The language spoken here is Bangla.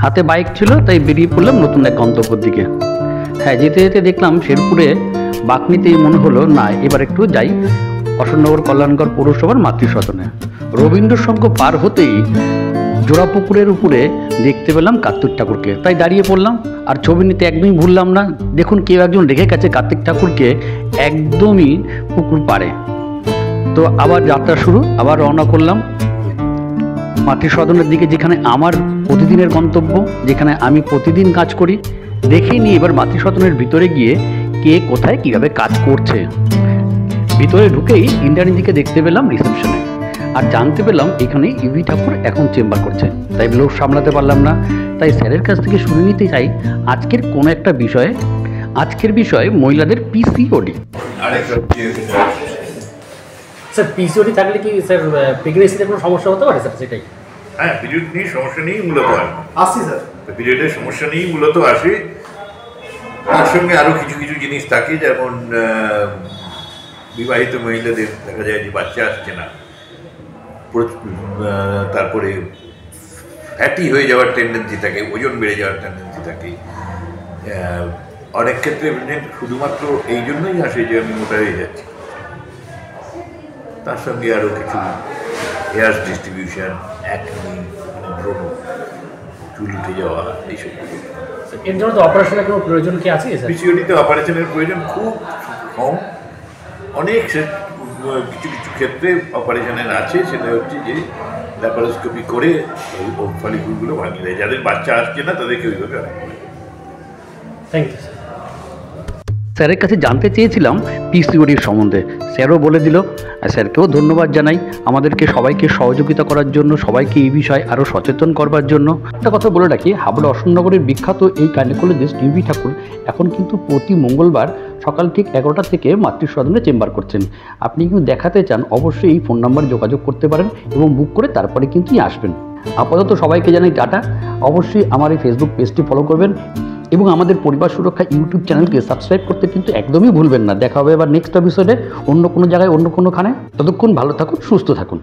হাতে বাইক ছিল, তাই বেরিয়ে পড়লাম নতুন এক গন্তব্যের দিকে। হ্যাঁ, যেতে যেতে দেখলাম শেরপুরে বাঁকনিতেই মনে হলো না এবার একটু যাই অশোকনগর কল্যাণগড় পৌরসভার মাতৃসদনে। রবীন্দ্র সংঘ পার হতেই জোড়াপুকুরের উপরে দেখতে পেলাম কার্তিক ঠাকুরকে, তাই দাঁড়িয়ে পড়লাম। আর ছবি নিতে একদমই ভুললাম না। দেখুন কেউ একজন রেখে গেছে কার্তিক ঠাকুরকে একদমই পুকুর পাড়ে। তো আবার যাত্রা শুরু, আবার রওনা করলাম মাতৃসদনের দিকে, যেখানে আমার প্রতিদিনের গন্তব্য, যেখানে আমি প্রতিদিন কাজ করি। দেখেই নিই এবার মাতৃসদনের ভিতরে গিয়ে কে কোথায় কিভাবে কাজ করছে। ভিতরে ঢুকেই ইন্টারনেট দিকে দেখতে পেলাম রিসেপশনে, আর জানতে পেলাম এখানে ইভি ঠাকুর এখন চেম্বার করছে। তাই লোক সামলাতে পারলাম না, তাই স্যারের কাছ থেকে শুনে নিতে চাই আজকের কোনো একটা বিষয়ে। আজকের বিষয় মহিলাদের পিসিওডি। স্যার পিসিওডি থাকলে কি স্যার প্রেগনেন্সিতে কোনো সমস্যা হতে পারে স্যার? সেটাই। হ্যাঁ, পিরিয়ড নিয়ে সমস্যা নিয়েই মূলত আসি স্যার। পিরিয়ডের সমস্যা নিয়েই মূলত আসে। তার সঙ্গে আরও কিছু কিছু জিনিস থাকে, যেমন বিবাহিত মহিলাদের দেখা যায় যে বাচ্চা আসছে না, তারপরে ফ্যাটি হয়ে যাওয়ার টেন্ডেন্সি থাকে, ওজন বেড়ে যাওয়ার টেন্ডেন্সি থাকে। অনেক ক্ষেত্রে শুধুমাত্র এই জন্যই আসে যে আমি মোটা হয়ে যাচ্ছি। তার সঙ্গে আরও কিছু হেয়ার ডিস্ট্রিবিউশন, অ্যাকনি, ব্রণ, চুল উঠে যাওয়া, এইসব। এর জন্য তো অপারেশনের কোনো প্রয়োজন কি আছে স্যার? পিসিওডিতে অপারেশনের প্রয়োজন খুব কম। অনেক কিছু কিছু ক্ষেত্রে অপারেশনের আছে, সেটা হচ্ছে যে ল্যাপারোস্কোপি করে ওই ফলিকুলগুলো ভাঙিয়ে দেয়। যাদের বাচ্চা আসছে না তাদেরকে ওইভাবে অনেক। Thank you sir. স্যারের কাছে জানতে চেয়েছিলাম পিসিওডির সম্বন্ধে, স্যারও বলে দিল। আর স্যারকেও ধন্যবাদ জানাই আমাদেরকে সবাইকে সহযোগিতা করার জন্য, সবাইকে এই বিষয়ে আরও সচেতন করবার জন্য। একটা কথা বলে রাখি, হাবড়া অশোকনগরের বিখ্যাত এই গাইনোকোলজিস্ট ইভি ঠাকুর এখন কিন্তু প্রতি মঙ্গলবার সকাল ঠিক 11টা থেকে মাতৃসদনে চেম্বার করছেন। আপনি কিন্তু দেখাতে চান, অবশ্যই এই ফোন নাম্বারে যোগাযোগ করতে পারেন এবং বুক করে তারপরে কিন্তু আসবেন। আপাতত সবাইকে জানাই টাটা। অবশ্যই আমার এই ফেসবুক পেজটি ফলো করবেন এবং আমাদের পরিবার সুরক্ষা ইউটিউব চ্যানেলকে সাবস্ক্রাইব করতে কিন্তু একদমই ভুলবেন না। দেখা হবে এবার নেক্সট এপিসোডে, অন্য কোনো জায়গায়, অন্য কোনোখানে। ততক্ষণ ভালো থাকুন, সুস্থ থাকুন।